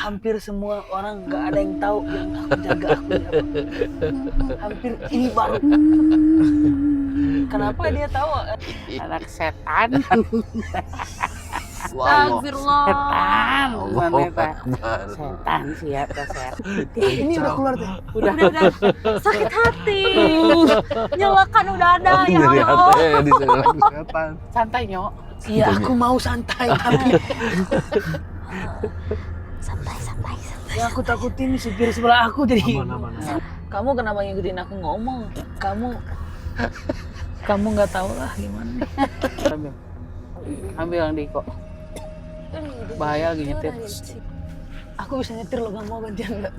hampir semua orang nggak ada yang tahu yang aku jaga aku ini apa. Hampir ini baru. Kenapa dia tahu? Anak setan. Astagfirullah. Setan. Allahu Setan. Akbar. Setan siap setan. Ini udah keluar tuh. Udah. Sakit hati. Nyalakan udah ada ya Dari Allah. hati ya diserang setan. Santai nyok. Iya, aku mau santai tapi Santai. yang aku takutin supir sebelah aku jadi. Aman. Kamu kenapa ngikutin aku ngomong? Kamu nggak tahu lah gimana nih. Ambil yang Diko. Bahaya lagi nyetir. Aku bisa nyetir lo, nggak mau gantian nggak?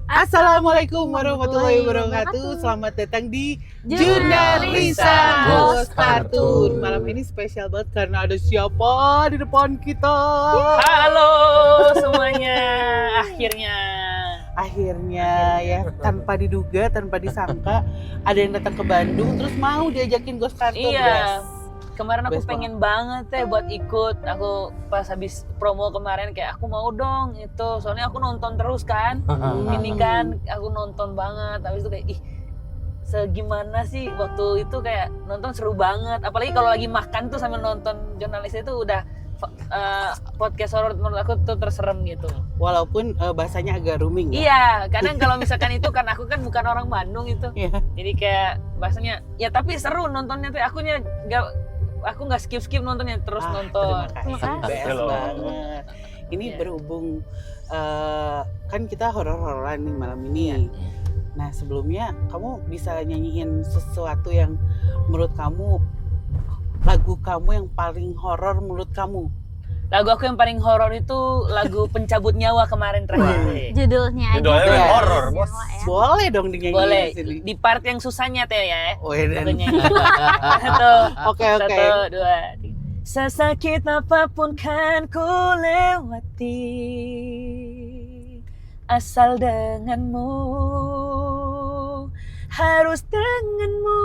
Assalamualaikum warahmatullahi wabarakatuh. Selamat datang di Jurnalisa Ghost Cartoon. Malam ini spesial banget karena ada siapa di depan kita. Halo semuanya, Akhirnya ya, tanpa diduga, tanpa disangka ada yang datang ke Bandung terus mau diajakin Ghost Cartoon. Iya. Guys. Kemarin aku Best pengen banget buat ikut. Aku pas habis promo kemarin kayak aku mau dong itu. Soalnya aku nonton terus kan. Ini kan aku nonton banget. Habis itu kayak segimana sih waktu itu kayak nonton seru banget. Apalagi kalau lagi makan tuh sambil nonton jurnalis itu udah podcast horor menurut aku tuh terserem gitu. Walaupun bahasanya agak rooming ya. Iya, kadang kalau misalkan itu kan aku kan bukan orang Bandung itu. Iya. Jadi kayak bahasanya ya tapi seru nontonnya tuh. Aku nggak skip nontonnya, terus nonton. Terima kasih. Best Hello. banget. Ini Iya. berhubung kan kita horor-hororan nih malam ini. Nah sebelumnya kamu bisa nyanyiin sesuatu yang menurut kamu lagu kamu yang paling horor menurut kamu? Lagu aku yang paling horor itu lagu Pencabut Nyawa kemarin terakhir. Judulnya aja. Judulnya kan horor, Bos. Ya. Boleh dong dinyanyiin Boleh di sini. di part yang susahnya teh ya. Oh iya, Aku dan nyanyi. Satu, Oke. dua, tiga. Sesakit apapun kan ku lewati, asal denganmu, harus denganmu.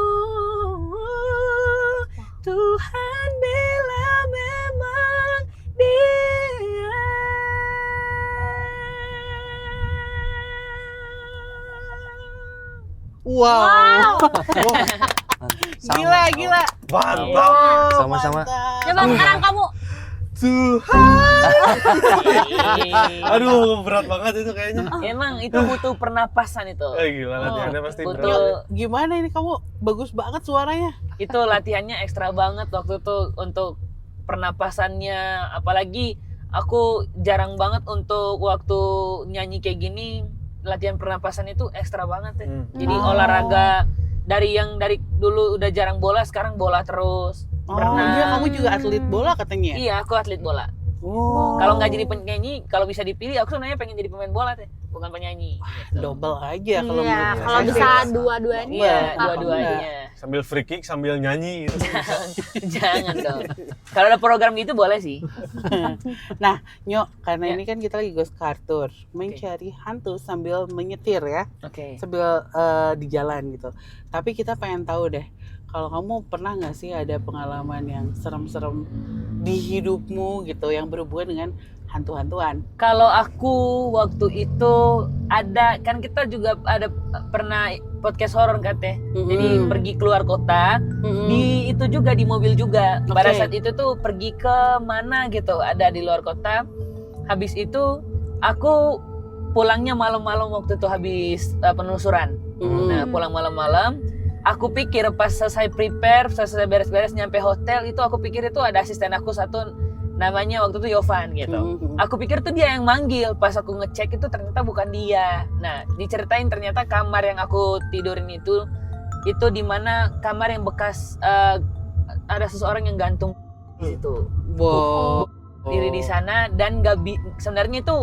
Tuhan bila memang dia. wow. Sama. Gila. Mantap. Sama-sama. mantap. Coba sekarang kamu. Tuhan. Aduh, berat banget itu kayaknya. Emang itu butuh pernapasan itu. Gila latihannya pasti berat. Butuh Gimana ini kamu bagus banget suaranya. itu latihannya ekstra banget waktu itu untuk pernapasannya. Apalagi aku jarang banget untuk waktu nyanyi kayak gini latihan pernapasan itu ekstra banget ya. Jadi Oh. olahraga dari dulu udah jarang bola, sekarang bola terus. Oh Pernah. iya, kamu juga atlet bola katanya. Iya, aku atlet bola. Oh. Kalau nggak jadi penyanyi, kalau bisa dipilih aku sebenarnya pengen jadi pemain bola teh, bukan penyanyi. Gitu. Double aja kalau Iya, menurut kalau saya bisa sih. dua-duanya. Iya, Apa dua-duanya. Sambil free kick sambil nyanyi gitu. Jangan dong. Kalau ada program gitu boleh sih. Nah, Nyok, karena Ya. ini kan kita lagi ghost cartour, mencari hantu sambil menyetir ya, Oke. sambil di jalan gitu. Tapi kita pengen tahu deh, kalau kamu pernah nggak sih ada pengalaman yang serem-serem di hidupmu gitu, yang berhubungan dengan hantu-hantuan? Kalau aku waktu itu ada kan kita juga ada pernah podcast horor kan teh. Jadi pergi keluar kota, di itu juga di mobil juga. Pada Oke. saat itu tuh pergi ke mana gitu, ada di luar kota. Habis itu aku pulangnya malam-malam waktu itu habis penelusuran. Nah, pulang malam-malam, aku pikir pas selesai prepare, selesai beres-beres nyampe hotel itu aku pikir itu ada asisten aku satu namanya waktu itu Yovan gitu. Aku pikir tuh dia yang manggil, pas aku ngecek itu ternyata bukan dia. Nah, diceritain ternyata kamar yang aku tidurin itu di mana kamar yang bekas ada seseorang yang gantung di situ. Wow. Diri di sana dan sebenarnya itu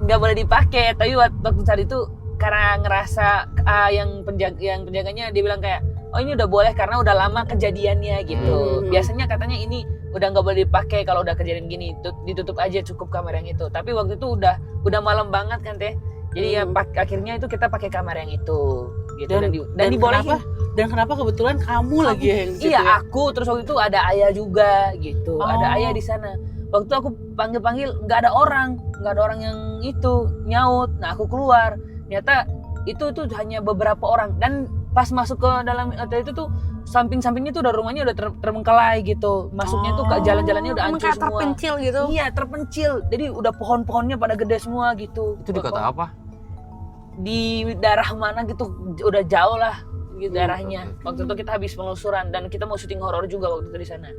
nggak boleh dipakai, tapi waktu saat itu karena ngerasa yang penjaganya dia bilang kayak, oh ini udah boleh karena udah lama kejadiannya gitu. Biasanya katanya ini udah nggak boleh dipakai kalau udah kejadian gini, ditutup aja cukup kamar yang itu. Tapi waktu itu udah malam banget kan teh. Jadi ya akhirnya itu kita pakai kamar yang itu gitu dan dibolehin. Kenapa kebetulan kamu lagi yang di situ? Iya, ya? aku terus waktu itu ada ayah juga gitu. Ada ayah di sana. Waktu aku panggil nggak ada orang yang itu nyaut. Nah, aku keluar. Ternyata itu hanya beberapa orang dan pas masuk ke dalam hotel itu tuh samping-sampingnya tuh udah rumahnya udah terbengkalai gitu. Masuknya tuh ke jalan-jalannya udah hancur kayak semua. terpencil gitu. Iya, terpencil. Jadi udah pohon-pohonnya pada gede semua gitu. Itu di kota apa? Di daerah mana gitu, udah jauh lah gitu daerahnya. Waktu itu kita habis penelusuran dan kita mau syuting horor juga waktu itu di sana.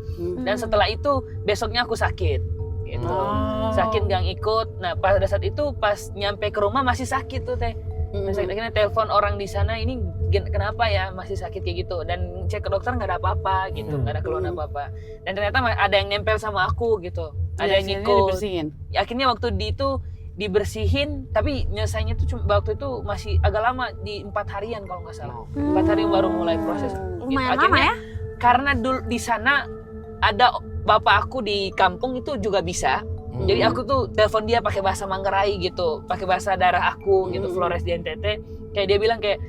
Dan setelah itu besoknya aku sakit gitu. Sakit gak ikut. Nah, pada saat itu pas nyampe ke rumah masih sakit tuh teh. Akhirnya telepon orang di sana, ini kenapa ya masih sakit kayak gitu, dan cek ke dokter nggak ada apa-apa gitu, nggak ada keluhan apa-apa, dan ternyata ada yang nempel sama aku gitu, ada yang ngikut. Dibersihin. Akhirnya waktu dibersihin, tapi nyelesainya tuh waktu itu masih agak lama, di 4 harian kalau nggak salah. 4 hari baru mulai proses. Lumayan Akhirnya, lama ya? Karena dulu di sana ada bapak aku di kampung itu juga bisa. Jadi aku tuh telepon dia pakai bahasa Manggarai gitu, pakai bahasa daerah aku gitu, Flores di NTT. Kayak dia bilang kayak,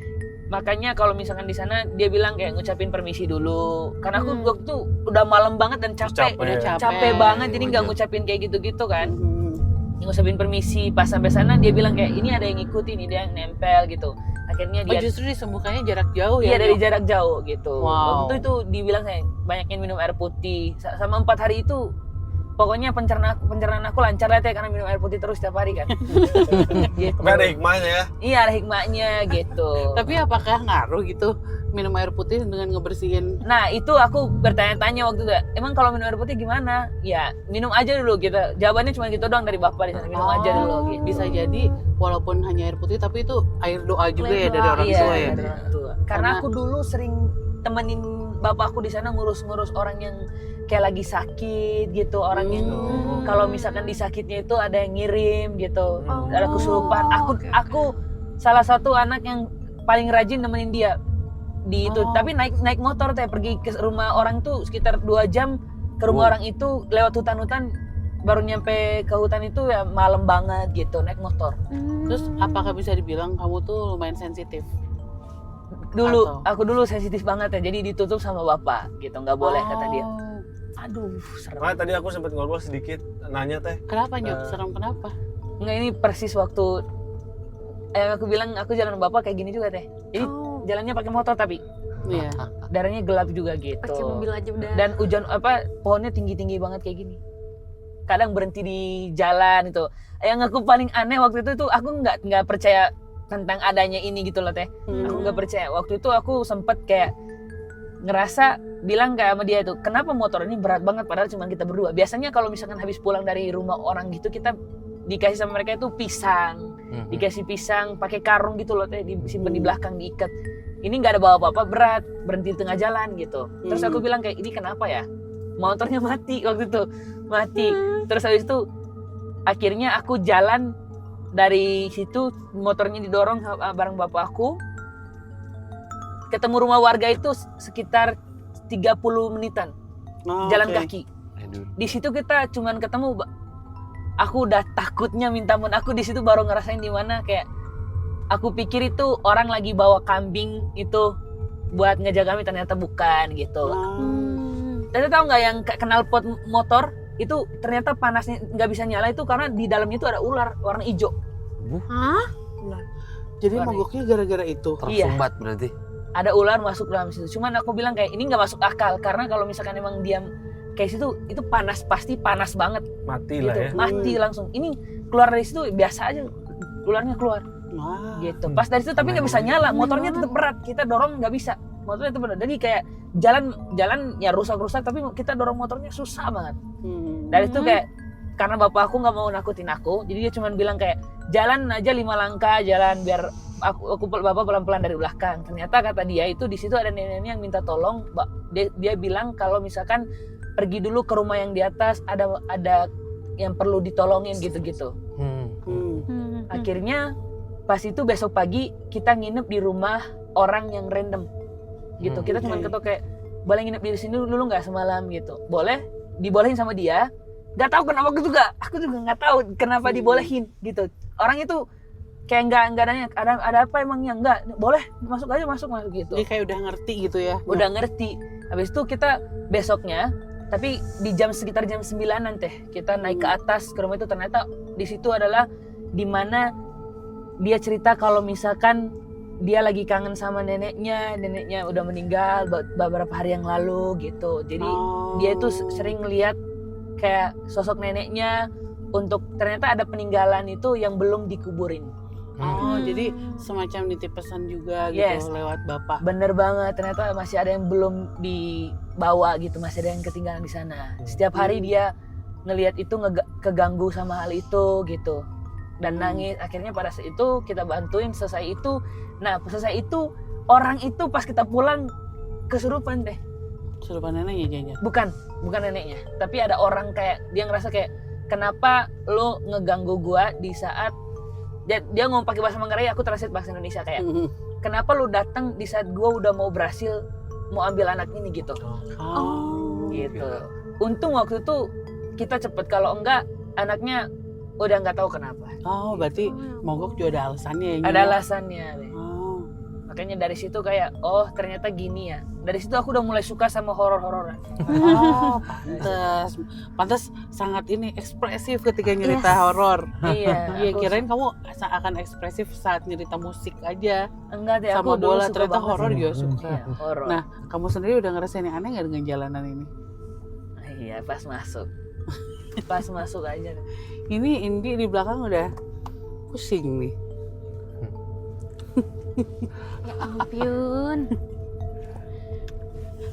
makanya kalau misalkan di sana dia bilang kayak ngucapin permisi dulu. Karena aku waktu itu udah malam banget dan capek banget, jadi nggak ngucapin kayak gitu-gitu kan. Ngucapin permisi, pas sampai sana dia bilang kayak ini ada yang ngikutin, ini ada yang nempel gitu. Akhirnya dia justru disembuhkannya jarak jauh ya? Iya, dari jarak jauh gitu. Wow. Waktu itu dibilang kayak banyakin minum air putih. Sama 4 hari itu pokoknya pencernaan aku lancar lah teh, karena minum air putih terus setiap hari kan. Gitu. Nggak ada hikmahnya ya? Iya, ada hikmahnya gitu. Tapi apakah ngaruh gitu minum air putih dengan ngebersihin? Nah, itu aku bertanya-tanya waktu itu, emang kalau minum air putih gimana? Ya minum aja dulu gitu. Jawabannya cuma gitu doang dari bapak di sana, minum aja dulu gitu. Bisa jadi walaupun hanya air putih tapi itu air doa juga ya dari orang Iya, tua ya. dari orang tua. Karena aku dulu sering temenin bapakku di sana ngurus-ngurus orang yang kayak lagi sakit gitu, orang yang kalau misalkan di sakitnya itu ada yang ngirim gitu, ada kesurupan. Aku salah satu anak yang paling rajin nemenin dia di itu. Tapi naik motor teh, pergi ke rumah orang tuh sekitar 2 jam ke rumah orang itu, lewat hutan-hutan, baru nyampe ke hutan itu ya malam banget gitu, naik motor. Terus apakah bisa dibilang kamu tuh lumayan sensitif? Aku dulu sensitif banget ya, jadi ditutup sama bapak gitu, nggak boleh kata dia. Aduh, serem. Makanya tadi aku sempat ngobrol sedikit, nanya teh. Kenapa Nyut? Serem kenapa? Nggak, ini persis waktu aku bilang aku jalan bapak kayak gini juga teh. Jadi jalannya pakai motor tapi Iya. daerahnya gelap juga gitu. Pakai mobil aja udah. Dan hujan pohonnya tinggi-tinggi banget kayak gini. Kadang berhenti di jalan itu. Yang aku paling aneh waktu itu tuh aku nggak percaya tentang adanya ini gitu loh teh. Aku nggak percaya. Waktu itu aku sempet kayak ngerasa bilang kayak sama dia tuh, kenapa motor ini berat banget padahal cuma kita berdua. Biasanya kalau misalkan habis pulang dari rumah orang gitu, kita dikasih sama mereka itu pisang, dikasih pisang pakai karung gitu loh teh, disimpan di belakang, diikat. Ini nggak ada bawa apa-apa, berat, berhenti di tengah jalan gitu. Terus aku bilang kayak, ini kenapa ya? Motornya mati waktu itu, mati. Terus habis itu akhirnya aku jalan dari situ, motornya didorong bareng bapak aku. Ketemu rumah warga itu sekitar 30 menitan jalan kaki. Di situ kita cuman ketemu, aku udah takutnya minta ampun. Aku di situ baru ngerasain di mana kayak aku pikir itu orang lagi bawa kambing itu buat ngejaga kami, ternyata bukan gitu. Tapi tahu nggak yang knalpot motor itu ternyata panasnya nggak bisa nyala itu karena di dalamnya itu ada ular warna hijau. Hah? Ular. Jadi mogoknya gara-gara itu. Tersumbat berarti. Ada ular masuk dalam situ. Cuman aku bilang kayak ini nggak masuk akal karena kalau misalkan emang diam kayak situ itu panas, pasti panas banget. Mati Gitu. lah ya. Mati langsung. Ini keluar dari situ biasa aja, ularnya keluar. Gitu. Pas dari situ tapi nggak bisa nyala, motornya tetap berat, kita dorong nggak bisa. motornya itu benar. Jadi kayak jalan ya rusak-rusak, tapi kita dorong motornya susah banget. Dari itu kayak karena bapak aku nggak mau nakutin aku, jadi dia cuma bilang kayak jalan aja 5 langkah jalan biar aku bapak pelan-pelan dari belakang. Ternyata kata dia itu di situ ada nenek yang minta tolong. Dia bilang kalau misalkan pergi dulu ke rumah yang di atas, ada yang perlu ditolongin gitu-gitu. Akhirnya pas itu besok pagi kita nginep di rumah orang yang random gitu. Kita cuma ketok kayak boleh nginep di sini dulu nggak semalam gitu. Boleh, dibolehin sama dia. Gak tahu kenapa aku juga nggak tahu kenapa dibolehin gitu. Orang itu kayak nggak nanya ada apa emangnya, nggak boleh masuk aja masuk gitu. Dia kayak udah ngerti gitu ya. Udah ngerti. Habis itu kita besoknya, tapi di sekitar jam 9-an teh kita naik ke atas ke rumah itu. Ternyata di situ adalah dimana dia cerita kalau misalkan dia lagi kangen sama neneknya udah meninggal beberapa hari yang lalu gitu. Jadi dia itu sering ngeliat kayak sosok neneknya, untuk ternyata ada peninggalan itu yang belum dikuburin. Jadi semacam nitip pesan juga gitu. Yes. Lewat bapak. Bener banget, ternyata masih ada yang belum dibawa gitu, masih ada yang ketinggalan di sana. Setiap hari dia ngelihat itu keganggu sama hal itu gitu, dan nangis. Akhirnya pada saat itu kita bantuin, selesai itu orang itu pas kita pulang kesurupan deh. Kesurupan neneknya jangan. Bukan neneknya, tapi ada orang kayak dia ngerasa kayak kenapa lo ngeganggu gua di saat dia ngomong pakai bahasa Manggarai, aku translate bahasa Indonesia kayak kenapa lo datang di saat gua udah mau berhasil mau ambil anak ini gitu. Gitu. Untung waktu itu kita cepet, kalau enggak anaknya udah nggak tahu kenapa. Berarti mogok juga ada alasannya ya. Ada alasannya. Makanya dari situ kayak ternyata gini ya. Dari situ aku udah mulai suka sama horor-hororan. Pantas sangat ekspresif ketika nyerita horor. Iya. Kirain kamu akan ekspresif saat nyerita musik aja. Enggak deh, sama aku dulu bola, suka ternyata banget horor juga suka. Iya, horor. Nah, kamu sendiri udah ngerasain yang aneh nggak dengan jalanan ini? Iya, pas masuk aja. Ini Indi di belakang udah pusing nih. Ya ampun.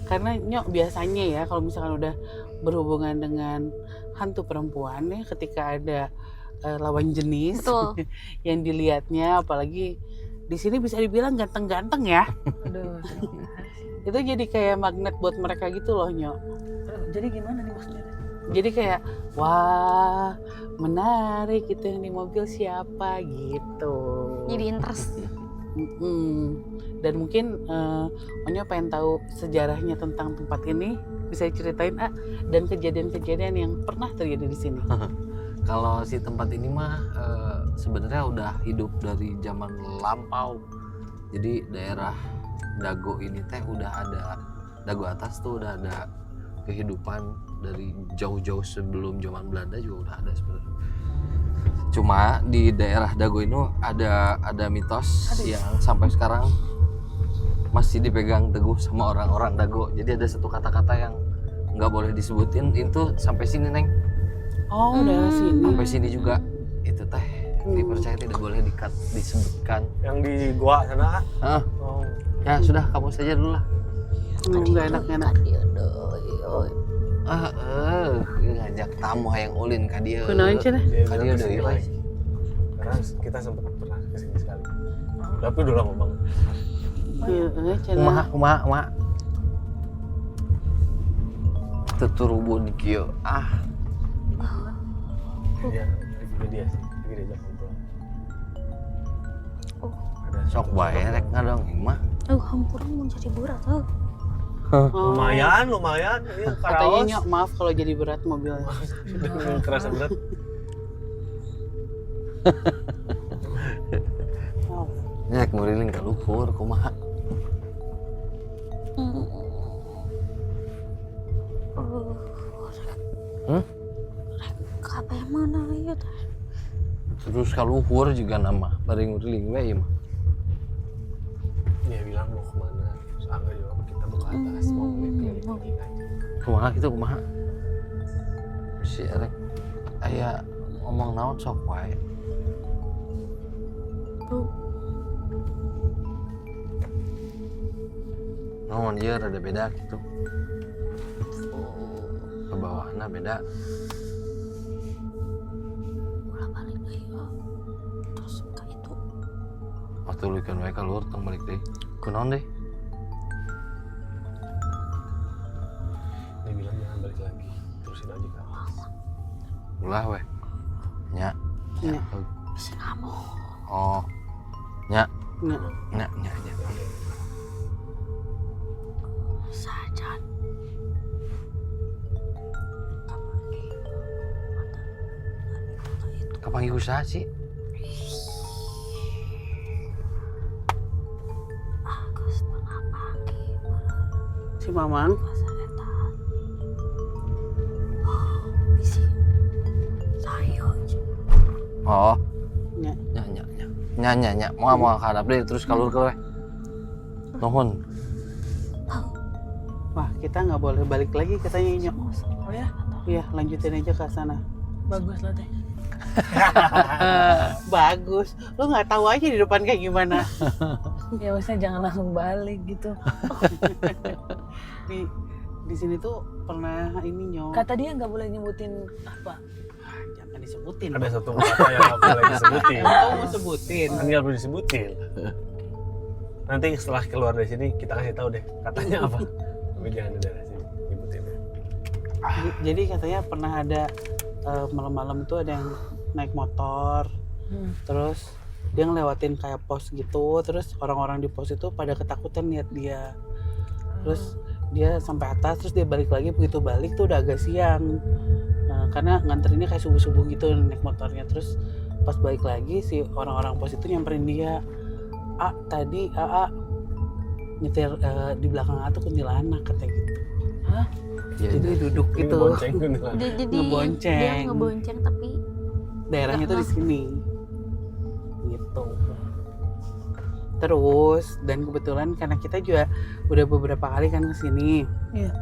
Karena Nyok biasanya ya kalau misalkan udah berhubungan dengan hantu perempuan ya, ketika ada lawan jenis yang dilihatnya, apalagi di sini bisa dibilang ganteng-ganteng ya. Aduh. Itu jadi kayak magnet buat mereka gitu loh, Nyok. Jadi gimana nih maksudnya? Jadi kayak wah menarik gitu, yang di mobil siapa gitu. Jadi interest. Dan mungkin Onyo pengen tahu sejarahnya tentang tempat ini, bisa ceritain dan kejadian-kejadian yang pernah terjadi di sini. Kalau si tempat ini mah sebenarnya udah hidup dari zaman lampau. Jadi daerah Dago ini teh udah ada, Dago atas tuh udah ada kehidupan dari jauh-jauh sebelum zaman Belanda juga udah ada sebenarnya. Cuma di daerah Dago ini ada mitos yang sampai sekarang masih dipegang teguh sama orang-orang Dago. Jadi ada satu kata-kata yang nggak boleh disebutin, itu sampai sini Neng. Daerah sini. Sampai sini juga itu teh dipercaya tidak boleh disebutkan. Yang di gua sana. Ya sudah, kamu saja dulu lah. Nggak enak-enak. Ngajak tamu yang ulin ka dieu. Kunaon cenah? Ka dieu deui we. Karena kita sempat pernah kesini sekali. Tapi udah lama banget. Kumaha. Tuturubun kieu. Iya, lagi dia diajak ngobrol. Sok bae rek ngadong mah. Hampura mau jadi berat Lumayan. Iya, Katanya Nyok, maaf kalau jadi berat mobilnya. Kerasa berat. Nek muriling ka luhur kumaha. Apa yang mana ya? Terus ka luhur juga nama bari nguriling we ieu mah. Dia bilang mau kemana? Terus Angga jawab kita mau ke atas, mau keliling-keliling aja. Kumaha kitu kumaha? Si rek aya ngomong naon sok wae. Namun dia rada beda gitu. Ke bawahnya beda. Ulah balik deh ya. Terus ke itu. Waktu lu ikan wae keluar tong balik deh. Kunaon deh? Dia bilang jangan balik lagi, terusin aja ke atas. Ulah weh. Nya. Nya. Si kamu. Oh. Nya. Nya. Nya. Sajan. Kapan iku saha sih? Agus tengah pagi. Si Mamang. Masa eta. Bisi. Sayo. Oh. Nya. Nya. Mau hadap deh terus kalur ke weh. Nuhun. Wah, kita nggak boleh balik lagi katanya Nyok. Oh ya, Iya, lanjutin aja ke sana. bagus lah teh. Bagus. Lu nggak tahu aja di depan kayak gimana. Ya maksudnya jangan langsung balik gitu. Di sini tuh pernah ini Nyok. Kata dia nggak boleh nyebutin apa. Jangan disebutin. Ada satu kata yang nggak boleh disebutin. Oh, mau sebutin. Kan nggak perlu disebutin. Nanti setelah keluar dari sini kita kasih tahu deh katanya apa. Tapi jangan di daerah sini nyebutin. Jadi katanya pernah ada malam-malam itu ada yang naik motor, terus dia ngelewatin kayak pos gitu, terus orang-orang di pos itu pada ketakutan lihat dia. Terus dia sampai atas, terus dia balik lagi, begitu balik tuh udah agak siang. Nah, karena nganterinnya kayak subuh-subuh gitu naik motornya. Terus pas balik lagi si orang-orang pos itu nyamperin dia. Tadi nyetir di belakang tuh kuntilanak katanya gitu. Hah? Iya. Jadi duduk Ini gitu. bonceng tuh nih. Jadi Ngebonceng. dia ngebonceng tapi Daerahnya tuh di sini. Gitu. Terus dan kebetulan karena kita juga udah beberapa kali kan ke sini. Iya.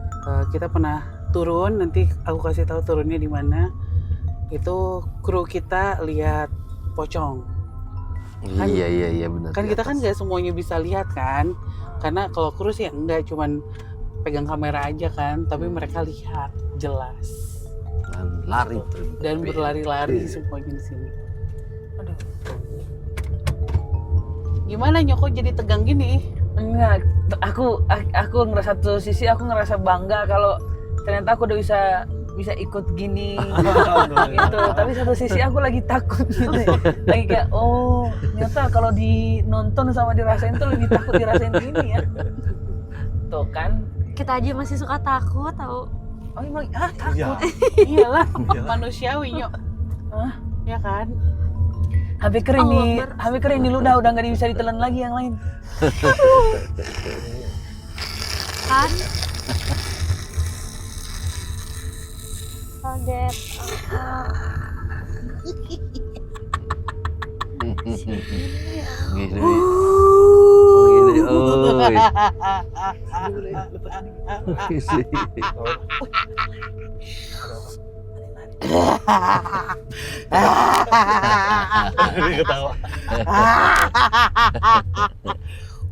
Kita pernah turun, nanti aku kasih tahu turunnya di mana. Itu kru kita lihat pocong. Iya benar. Kan kita kan nggak semuanya bisa lihat kan, karena kalau kru sih enggak, cuman pegang kamera aja kan, tapi mereka lihat jelas dan lari dan berlari-lari semuanya di sini. Aduh. Gimana Nyoko jadi tegang gini? Enggak, aku ngerasa satu sisi aku ngerasa bangga kalau ternyata aku udah bisa ikut gini gitu. Tapi satu sisi aku lagi takut gitu. Lagi kayak ternyata kalau dinonton sama dirasain tuh lebih takut dirasain ini ya. Tuh kan. kita aja masih suka takut tahu. Oh emang takut. Iya. Iyalah, manusiawi Nyok. Hah? Ya kan? HP keren nih lu udah nggak bisa ditelan lagi yang lain. Kan kaget. Gini. Oi. Dia ketawa.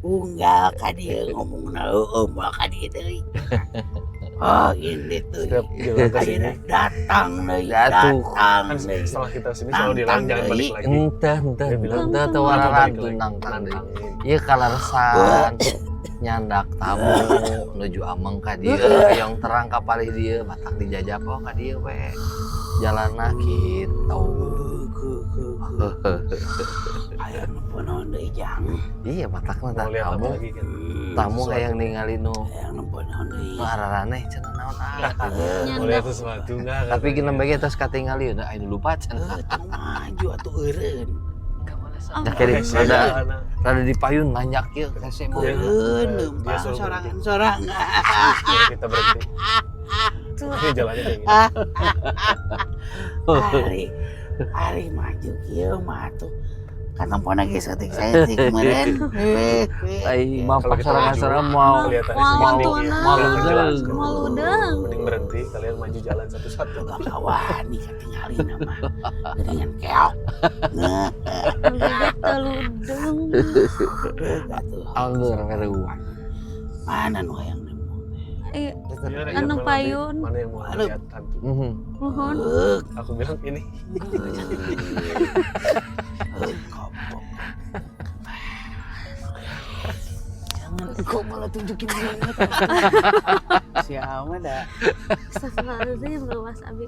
Unggal ka dia ngomong na ka dia deui. Oh ini tuh. Setiap jalan ke sini Datang deui, Jatuh. datang kan deui. setelah kita sini selalu dilarang jangan balik lagi. Entah Dia bilang, teu "Kenapa balik wararatu lagi?" nangkang deui. Nantangin. Ieu kalaresan nyandak tamu nuju ameng ka dieu yang terang ka palih dieu batak dijajab ka dieu we. Jalanna kitu. Aya nu ponoh deui jang. Iya batakna tah Mau lihat apa tamu. lagi kan? Tamu Sesuatu. hayang ningali nu Aya nu ponoh deui. araraneh cenah naon Mau lihat sesuatu enggak? Tapi gini bagi atas katingali udah ayo lupa cenah. Teu maju atuh eureun. Enggak boleh Da kiri Hese rada jalan. rada dipayun nanyak ieu hese mah. Eureun Dia leumpang suruh sorangan-sorangan. Kita berhenti. Ini jalannya kayak gini. Ari maju kieu mah tuh. Kan tempona ge setik-setik meureun. Ai mah Kalau kita pasaran-pasaran maju, mau kelihatannya Mau semakin tuh, tinggi. nah. Malu Kelihatan deng. jelas kan. Malu deng. Mending berhenti, kalian maju jalan satu-satu. Gak wani katingalin mah. Geuningan keok. Gede teludeng. Atuh. angger mereuan. Mana nu hayang nemu? Gimana, Anu mana payun. Mana yang mau lihat hantu? Mohon. Aku bilang ini. Jangan kok malah tunjukin dia. Siapa dah? Astagfirullahaladzim, Mas Abi.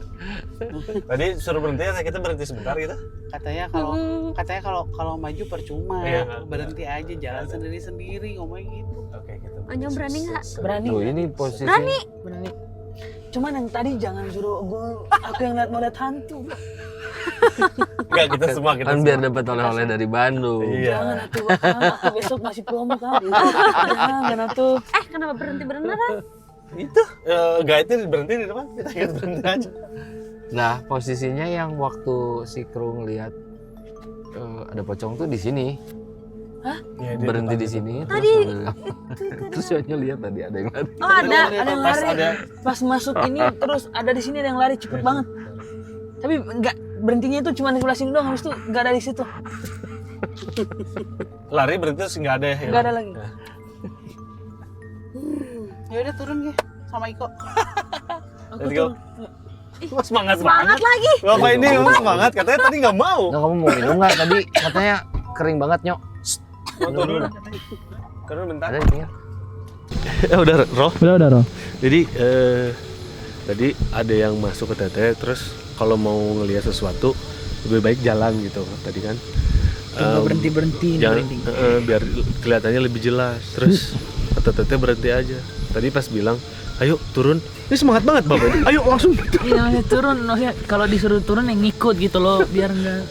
Tadi suruh berhenti ya, kita berhenti sebentar gitu. Katanya kalau maju percuma, Iya. berhenti aja jalan sendiri ngomong gitu. Oke, kita Anya berani nggak? Berani. Tuh ini posisi Berani. Cuman yang tadi jangan suruh aku yang mau lihat hantu. Enggak, kita semua kan biar dapat oleh-oleh dari Bandung. Iya. Jangan atuh, aku besok masih promo kan. Jangan atuh. Kenapa berhenti beneran? Itu guide-nya berhenti di depan, kita ingat berhenti aja. Nah, posisinya yang waktu si kru ngelihat ada pocong tuh di sini. Iya, dia Berhenti depan di itu. sini Tadi terus Yonya lihat tadi ada yang lari. oh ada. Ada yang Pas lari. ada Pas masuk ini terus ada di sini ada yang lari cepet banget. Tapi enggak berhentinya itu cuma di sebelah sini doang, habis itu enggak ada di situ. lari berhenti terus nggak ada ya. Enggak ada lagi. Ya udah turun ya sama Iko. Aku Let's go. tuh Wah, semangat Semangat lagi. Bapak ini emang semangat, katanya tadi nggak mau. Nah, kamu mau minum nggak tadi? Katanya kering banget, Nyok. Mau turun. Turun bentar. Ada ini. Udah, Roh. Udah Roh. Jadi tadi ada yang masuk ke Teteh, terus kalau mau ngelihat sesuatu lebih baik jalan gitu tadi kan. berhenti Jangan biar kelihatannya lebih jelas. Terus kata Teteh berhenti aja. Tadi pas bilang, ayo turun. Ini semangat banget Bapak ini. Ayo langsung. Iya, maksudnya turun, maksudnya kalau disuruh turun yang ngikut gitu loh, biar enggak.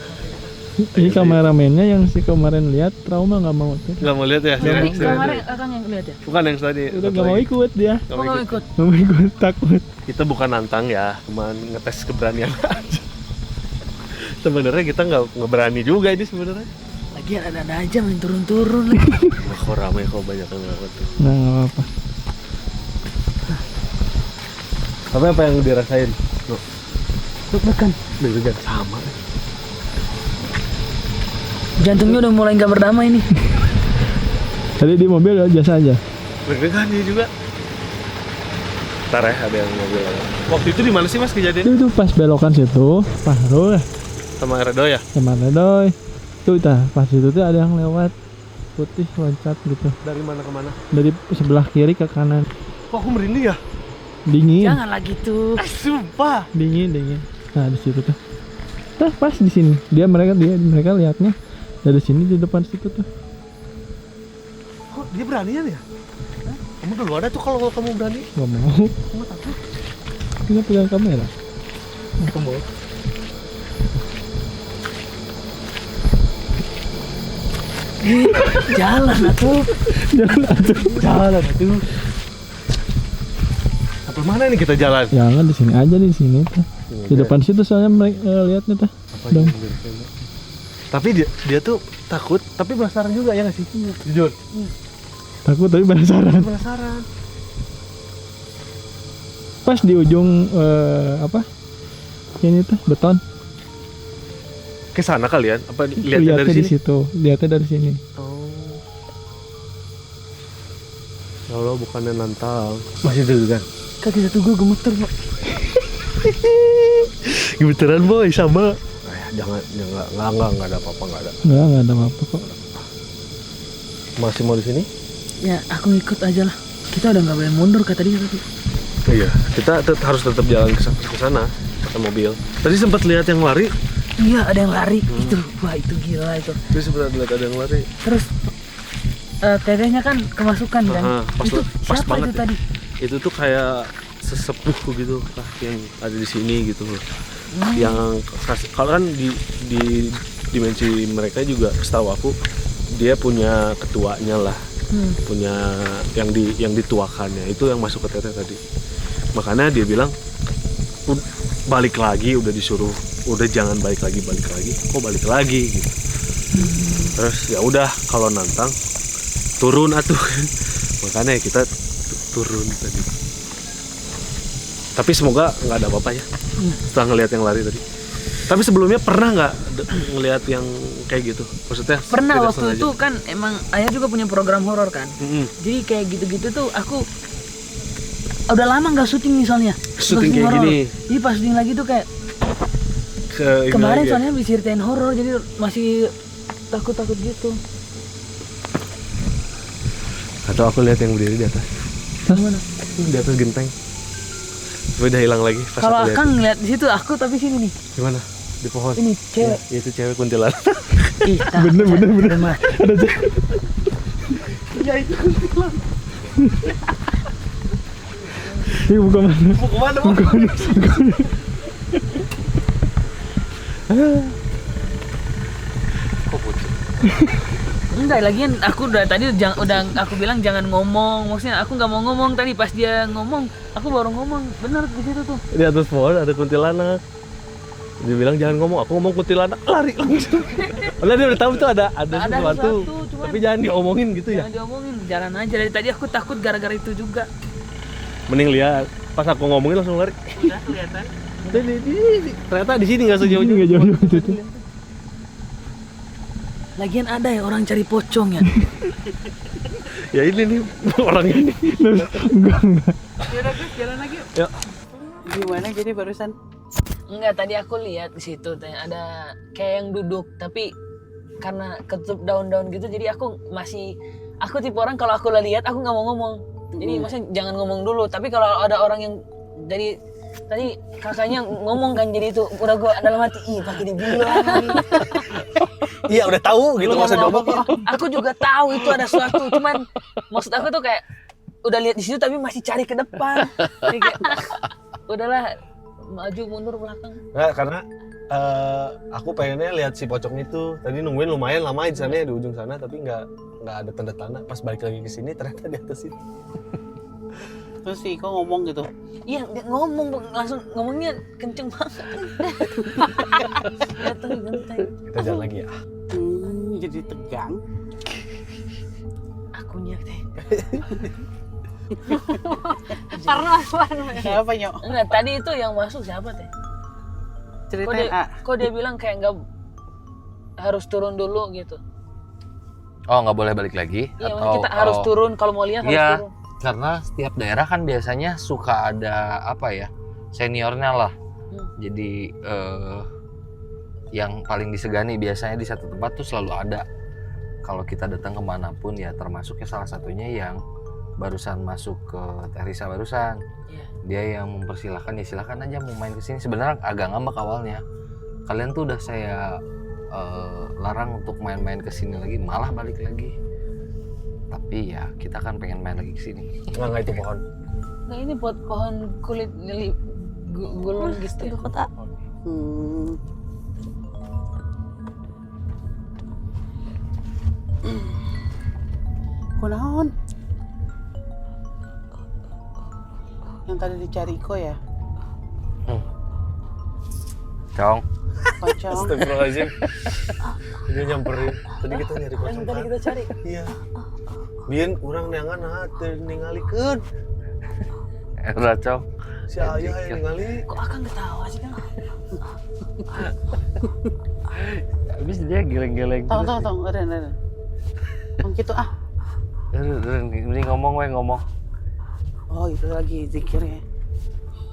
Ini kameramennya yang si kemarin lihat trauma nggak mau tuh. Nggak mau lihat ya? Jadi kemarin akan yang lihat ya. Bukan yang tadi. Udah nggak mau ikut dia. Nggak Kok mau nggak ikut. ikut? Nggak mau ikut, takut. Kita bukan nantang ya, cuman ngetes keberanian aja. Sebenarnya kita nggak berani juga ini sebenarnya. Lagian ada aja main turun-turun lagi. Nah, kok ramai kok banyak yang lewat tuh. Nah nggak apa-apa. Apa yang dirasain? Loh, Deg-degan. deg-degan sama. Jantungnya udah mulai nggak berdamai nih. Tadi di mobil biasa aja. Deg-degan dia juga. Ntar ya ada yang mobil. Waktu itu di mana sih Mas kejadian? Itu pas belokan situ, Fahru ya, Sama Redo ya? kemana doi? Tuh pas itu tuh ada yang lewat putih loncat gitu Dari mana ke mana? dari sebelah kiri ke kanan. Kok aku merinding ya? Dingin, Janganlah gitu. Sumpah. dingin. Nah di situ tuh. Nah pas di sini mereka lihatnya dari sini di depan situ tuh. Kok dia beranian ya? Kamu dulu ada tuh kalau kamu berani. Gak mau. Kamu takut? Kita pegang kamera. Kamu. Jalan atuh. Jalan atuh. Sampai mana ini kita jalan? Jangan di sini aja di sini tuh. Di depan situ soalnya mereka lihatnya tuh. Dong. Tapi dia tuh takut, tapi penasaran juga ya nggak sih? Jujur. Takut tapi penasaran. Penasaran. Pas di ujung apa? Ini tuh beton. Ke sana kalian? Apa lihatnya dari Lihatnya di sini? situ. Lihatnya dari sini. Oh. Ya Allah, bukannya nantang. Masih deg-degan. Kaki satu gue gemeter, Pak. Gemeteran boy sama. Jangan enggak ada apa-apa, enggak ada. Enggak ada apa-apa kok. Masih mau di sini? Ya, aku ngikut aja lah. Kita udah nggak boleh mundur kata dia tadi. Iya, kita harus tetap jalan ke sana pakai mobil. Tadi sempat lihat yang lari. Iya, ada yang lari. Itu, wah itu gila itu. Dia sempat lihat ada yang lari. Terus tetehnya kan kemasukan kan. Aha, Itu pas siapa banget itu ya. tadi? Itu tuh kayak sesepuh gitu kah yang ada di sini gitu loh. Yang kalau kan di dimensi mereka juga setahu aku dia punya ketuanya lah. Punya yang dituakannya itu yang masuk ke teteh tadi. Makanya dia bilang balik lagi, udah disuruh udah jangan balik lagi kok balik lagi gitu. Terus ya udah kalau nantang turun atuh. Makanya kita turun tadi. Tapi semoga nggak ada apa-apa ya. Setelah ngelihat yang lari tadi. Tapi sebelumnya pernah nggak ngelihat yang kayak gitu? Maksudnya Pernah tidak waktu sengaja? itu kan emang ayah juga punya program horor kan. Mm-mm. Jadi kayak gitu-gitu tuh aku udah lama nggak syuting nih soalnya. Syuting kayak horor. gini. Jadi pas syuting lagi tuh kayak Ke ini kemarin lagi ya? soalnya habis ceritain horor jadi masih takut-takut gitu. Atau aku lihat yang berdiri di atas. Gimana? Di atas genteng. Tapi udah hilang lagi pas Kalau aku lihat. Akang ngeliat di situ aku tapi sini nih. Gimana? Di pohon. Ini cewek. Ya, itu cewek kuntilanak. Ih, Bener. mah. Ada cewek. Ini buka mana? Mau kemana? Buka mana? Kok putih? Enggak, lagian aku udah tadi udah aku bilang jangan ngomong. Maksudnya aku nggak mau ngomong tadi pas dia ngomong, aku baru ngomong. Bener di situ tuh. Di atas pohon ada kuntilanak. Dia bilang jangan ngomong, aku ngomong kuntilanak lari langsung. Padahal dia udah tahu tuh ada sesuatu, cuman tapi jangan diomongin gitu ya. jangan diomongin, jalan aja. Dari tadi aku takut gara-gara itu juga. Mending lihat. Pas aku ngomongin langsung lari. Udah kelihatan. Ternyata di sini nggak sejauh Nggak jauh-jauh itu. Lagian ada ya orang cari pocong ya. Ya ini nih orang ini. Enggak. Yaudah guys, jalan lagi yuk. Ya. Gimana jadi barusan? Enggak, tadi aku lihat di situ ada kayak yang duduk tapi karena ketutup daun-daun gitu jadi aku tipe orang kalau aku lihat aku nggak mau ngomong. Jadi maksudnya jangan ngomong dulu, tapi kalau ada orang yang jadi tadi kakaknya ngomong kan jadi itu udah gua dalam hati pakai dibilang lagi. Iya udah tahu gitu nggak usah diomongin. Aku juga tahu itu ada sesuatu, cuman maksud aku tuh kayak udah lihat di situ tapi masih cari ke depan. Jadi kayak udahlah maju mundur belakang. Nggak, karena aku pengennya lihat si pocong itu. Tadi nungguin lumayan lama di sana ya, di ujung sana, tapi nggak ada tanda-tanda. Pas balik lagi ke sini ternyata di atas itu. Terus si Iko ngomong gitu. Iya, dia ngomong langsung ngomongnya kenceng banget. Ya tuh genteng. Kita jalan lagi ya. Jadi tegang. Akunya teh. Siapa nyok? Enggak, tadi itu yang masuk siapa teh? Ceritain Kok dia bilang kayak nggak harus turun dulu gitu? Oh, nggak boleh balik lagi? Iya, maksudnya kita harus turun kalau mau lihat harus Iya, turun. karena setiap daerah kan biasanya suka ada apa ya, seniornya lah. Jadi yang paling disegani biasanya di satu tempat tuh selalu ada. Kalau kita datang kemanapun ya, termasuknya salah satunya yang barusan masuk ke Teh Risa barusan. Iya. Dia yang mempersilahkan, ya silakan aja mau main kesini. Sebenarnya agak ngambek awalnya. Kalian tuh udah saya larang untuk main-main kesini lagi, malah balik lagi. Tapi ya kita kan pengen main lagi kesini. Nggak itu pohon. Nah ini buat pohon kulit lili gulung gitu ya. Kota. Kunaon? Yang tadi dicari Iko ya? Cong, Pocong. Astagfirullahaladzim. Dia nyamperin. Tadi kita nyari pocong. Yang tadi kita cari. Iya. Biar orang neangan ningalikeun. udah Cong. Si ayah yang ningali. Kok akan ketawa sih kan? Habis dia geleng-geleng. Tong, ada. Tong gitu ah. Ini ngomong. Oh itu lagi zikirnya.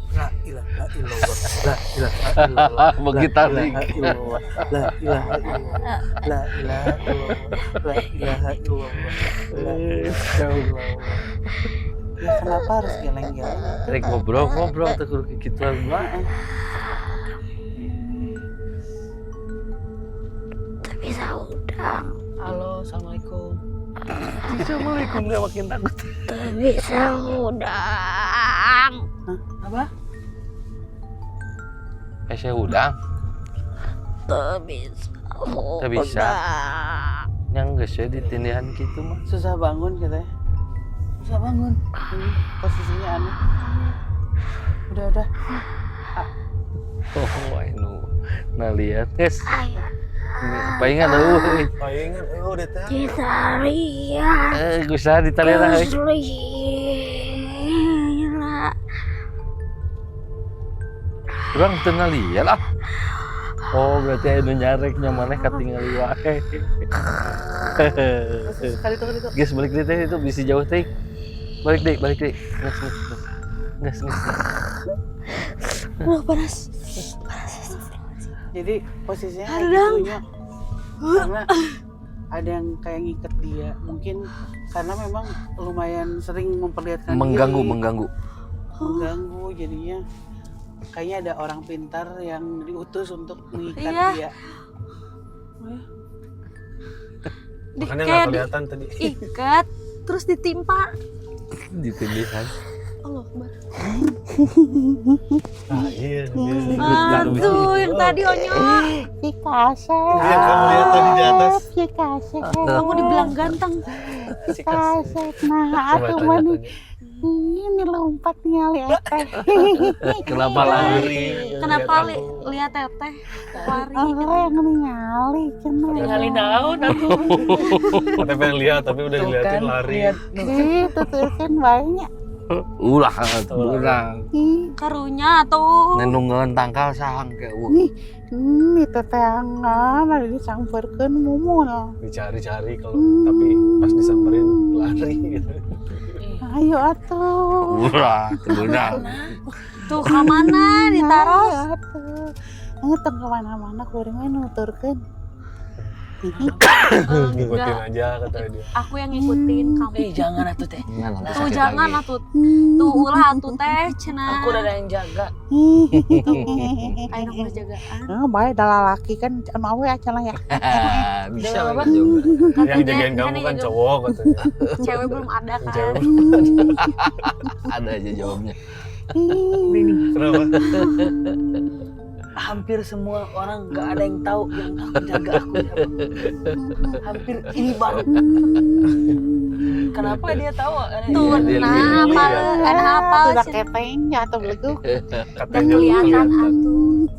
La ilaha illallah. La ilaha illallah. Begitu nih. La ilaha illallah. La ilaha illallah. La ilaha illallah. La ilaha illallah. Ya kenapa harus geleng-geleng? Rek ngobrol tuh kudu gitu gua. Tak bisa udang. Halo, assalamualaikum. Assalamualaikum, dia makin takut. Tak bisa udang. Apa? Saya udang, Tak bisa udang. tak bisa. Yang geus we ditindihan gitu mah. Susah bangun katanya. Bisa bangun. Posisinya aneh. Udah. Oh, anu. Nah lihat, tes. Ayo. Palingan eueuh euy. Palingan udah teh. Kita lihat. Gusa ditalian euy. Keslila. Urang teu ngaliat ah. Oh berarti anu nyareknya maneh katingali wae. Sekali itu. Guys balik deh teh itu bisa jauh teh. Balik deh. Gas. Panas. Jadi posisinya kayak Kadang. gitu Nyok. Karena ada yang kayak ngiket dia. Mungkin karena memang lumayan sering memperlihatkan Mengganggu. mengganggu jadinya kayaknya ada orang pintar yang diutus untuk mengikat Iya. dia. Makanya Kayak nggak kelihatan tadi. diikat terus ditimpa. Ditindihan. Allah Akbar. Ah iya. Aduh, yang tadi Onyo. Si Kasep. Iya kamu lihat tadi di atas. Si Kasep. Kamu dibilang ganteng. Si Kasep. Nah, Coba aku tanya, mani tanya. ini lompat ngali eteh. Kenapa lari? Kenapa lihat teteh lari? Aku yang ningali cenah. Tinggalin daun aku. Katanya pengen lihat tapi udah Tuh diliatin kan, lari. lihat. Itu tulisan banyak. Ulah burang. Karunya tuh. Nenungkeun tangkal sahang kayak Ini teteangan ada disamperkeun mumul. Dicari-cari kalau tapi pas disamperin lari gitu. Ayo atuh. ulah burang. Tuh ke mana ditaruh? Ayo atuh. Ngeteng kemana-mana kuring mah nuturkeun. Ngikutin aja katanya dia. Aku yang ngikutin kamu. Jangan atuh teh. Tuh jangan atuh. Tuh ulah atuh teh cenah. Aku udah ada yang jaga. Ayo nomor jagaan. Oh, baik dalam laki kan anu awe acara ya. Bisa Jangan apa? lagi juga. Yang jagain kamu kan cowok katanya. Cewek belum ada kan. Cewek. Ada aja jawabnya. Kenapa? Hampir semua orang nggak ada yang tahu yang aku jaga aku siapa. Hampir ini baru. Kenapa dia tahu? Tuh Dia nah lebih apa milih ya. ada apa Udah sih? keteng jatuh beleguk. Dan Katanya kelihatan atuh.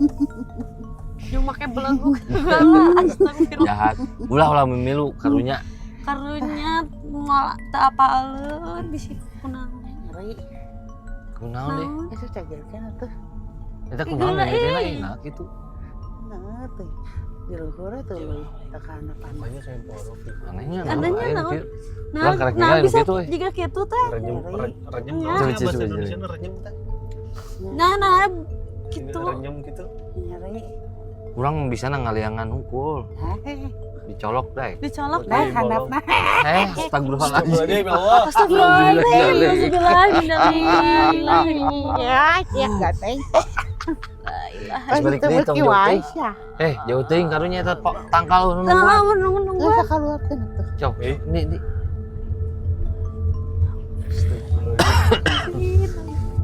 Yang pakai beleguk segala astagfirullah. Jahat. Ulah memilu karunya. Karunya ngolah teu apaleun bisi kunaon. Kunaon deh. Itu cagerkan atuh. Eta kunaon Gila, deh enak gitu. Nah, tuh. Di luhur tuh tekanan panas. Banyak saya poro. Anehnya Anehnya air, naon? Fir. Nah, Ulah karek nah ninggalin bisa gitu, jika kitu teh. Renyem Iya. naon Coba, bahasa coba, Indonesia coba. renyem teh. Nah gitu. Renyem gitu. Nyari. Urang bisa ngaliangan hukul. Dicolok deh. Dicolok Nah, deh. handapna. Astagfirullahaladzim. Astagfirullahaladzim, ya Allah. Astagfirullahaladzim. Ya, gateng. Pas balik deui tong jauh teuing. Jauh teuing karunya eta tangkal nu Nah, numpuk. menunggu. Nggak keluarkan tuh. Cok, ini.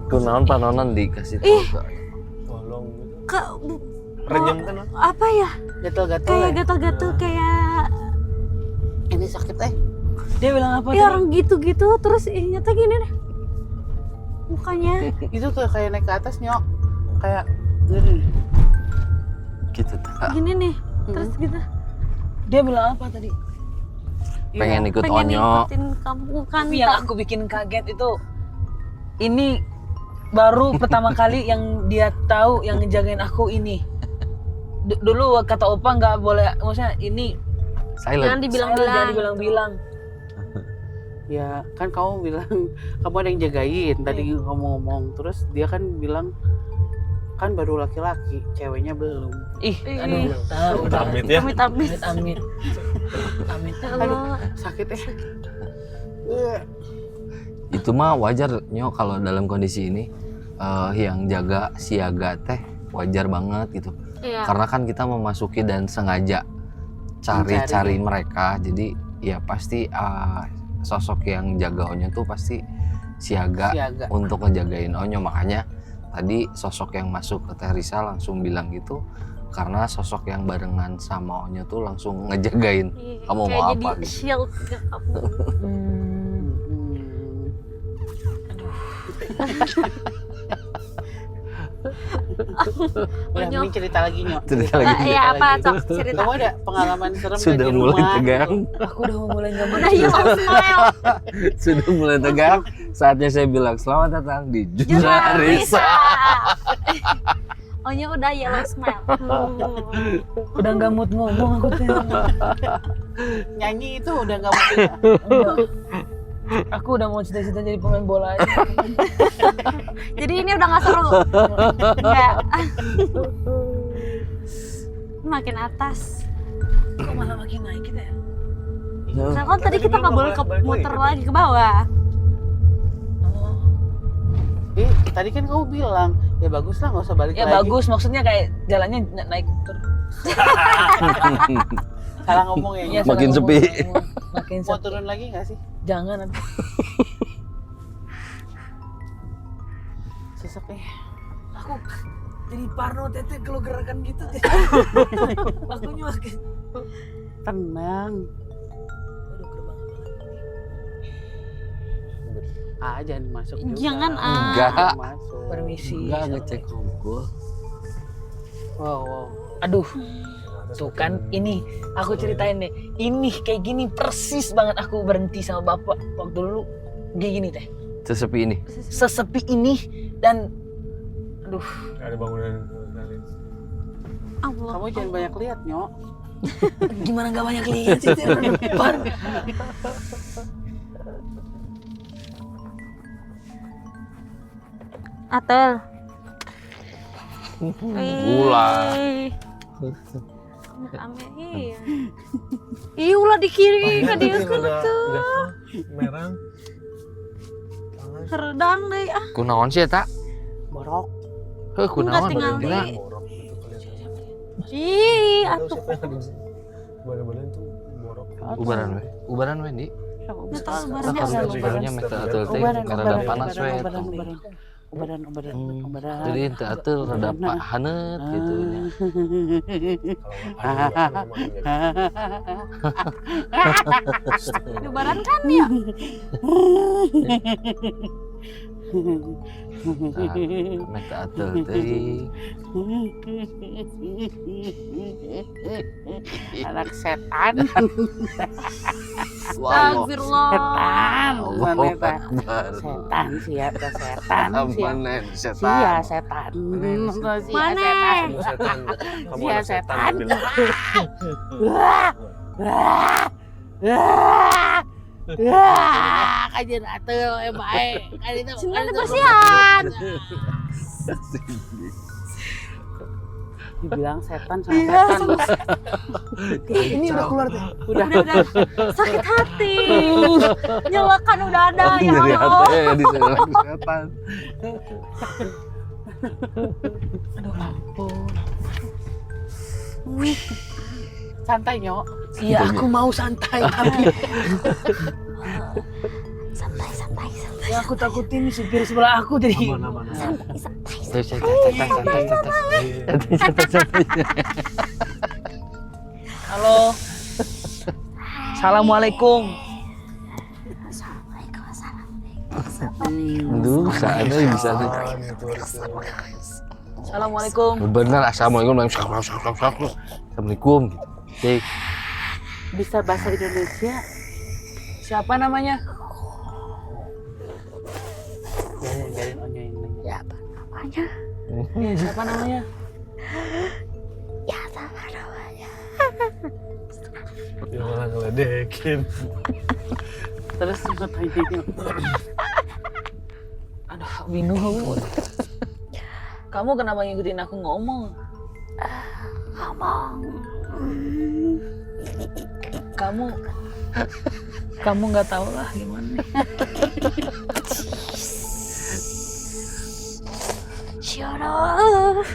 Kunaon panonan dikasih tahu ke. Tolong. Ke Renyem kan? apa ya? Gatel-gatel. Kayak ya? gatal-gatal kayak Ini sakit Dia bilang apa? ya orang gitu-gitu terus nyata gini deh. Mukanya Itu tuh kayak naik ke atas nyok. Kayak gini. Gitu tak. gini nih. Terus gitu. Dia bilang apa tadi? Pengen ikut Pengen onyo. ngikutin kamu kan. Tapi yang aku bikin kaget itu ini baru pertama kali yang dia tahu yang ngejagain aku ini. Dulu kata Opa nggak boleh, maksudnya ini Jangan Silent. dibilang-bilang. jangan dibilang-bilang. Ya kan kamu bilang kamu ada yang jagain tadi kamu ngomong terus dia kan bilang kan baru laki-laki ceweknya belum. Ih, aduh, tahu. Amit ya. Amit-amit. Amit. Amit. Ya Allah. Sakit Itu mah wajar nyo kalau dalam kondisi ini yang jaga siaga teh wajar banget gitu. Iya. Karena kan kita memasuki dan sengaja cari-cari mereka, jadi ya pasti sosok yang jaga onyo tuh pasti siaga untuk ngejagain onyo. Makanya tadi sosok yang masuk ke Teh Risa langsung bilang gitu karena sosok yang barengan sama onyo tuh langsung ngejagain. Iya, Kamu kayak mau jadi apa? shield ke kamu. Udah Onyo. ini cerita lagi nyok. Cerita lagi. Ya apa cok cerita. Kamu ada pengalaman serem nggak Sudah di mulai rumah? tegang. Aku udah mau mulai nggak Udah yuk smile. Sudah mulai tegang. Saatnya saya bilang selamat datang di Juna Risa. Ohnya udah yellow smile. Udah nggak mood ngomong aku teh. Nyanyi itu udah nggak mungkin. Enggak. Aku udah mau cita-cita jadi pemain bola aja. Jadi ini udah nggak seru. Enggak. Makin atas. Kok malah makin naik kita ya? Nah kan tadi kita nggak boleh muter lagi ke bawah. Tadi kan kamu bilang ya bagus lah nggak usah balik Ya lagi. bagus, maksudnya kayak jalannya naik terus. Salah ngomong ya. Iya, Makin salah sepi. ngomong. Makin Mau sepi. turun lagi nggak sih? Jangan. Sesek Aku jadi parno tete kalau gerakan gitu. Akunya makin. tenang. Aduh gerbang Jangan masuk juga. Jangan, Enggak. Jangan masuk. Permisi. Enggak ngecek Google. Wow. Aduh. Tuh kan ini aku ceritain deh. Ini kayak gini persis banget aku berhenti sama bapak waktu dulu kayak gini teh. Sesepi ini. Sesepi ini dan aduh, Ada bangunan. Allah. Kamu jangan banyak lihat, Nyok. gimana nggak banyak lihat sih teh. Depan. Atel. Ulah. Iya. Ih, ulah di kiri kan dia tuh. Merah. Redang deh ah. Kunaon sih eta? Borok. Heuh kunaon Enggak, tinggal badannya? di- Ih, atuh. Badan-badan tuh borok. Ubaran we di. Nggak tahu Nah, barunya kalau apa. barunya meta atul teh rada panas we. Ubaran. Jadi teu atul rada haneut gitu nya. Lebaran kan ya? Nah, meta atul teh. Anak setan. Astagfirullah. Setan. Allahu Setan. Akbar. Setan sih ya, setan sih. Amanen Sia setan. setan. Mana? Setan. Kamu Sia anak setan. bilang. Kajian atel baik. Kan itu. Cuma ada bersihan. Dibilang setan sama setan. Ini udah keluar tuh. Udah. Udah sakit hati. Nyalakan udah ada ya Dari Allah. hati di setan. Santai, Nyok. Iya, aku mau santai tapi Santai. yang aku takutin supir sebelah aku jadi Santai. halo. Assalamualaikum. Aduh, sana bisa tuh. Assalamualaikum. Bener, assalamualaikum, assalamualaikum gitu. Cek. Bisa bahasa Indonesia? Siapa namanya? Biarin Onyo yang nanya. Ya apa namanya? Iya, siapa namanya? Ya sama namanya. Dia malah ngeledekin. Terus tanya. Aduh, bingung aku. Kamu kenapa ngikutin aku ngomong? Kamu nggak tahu lah gimana. Syaraf.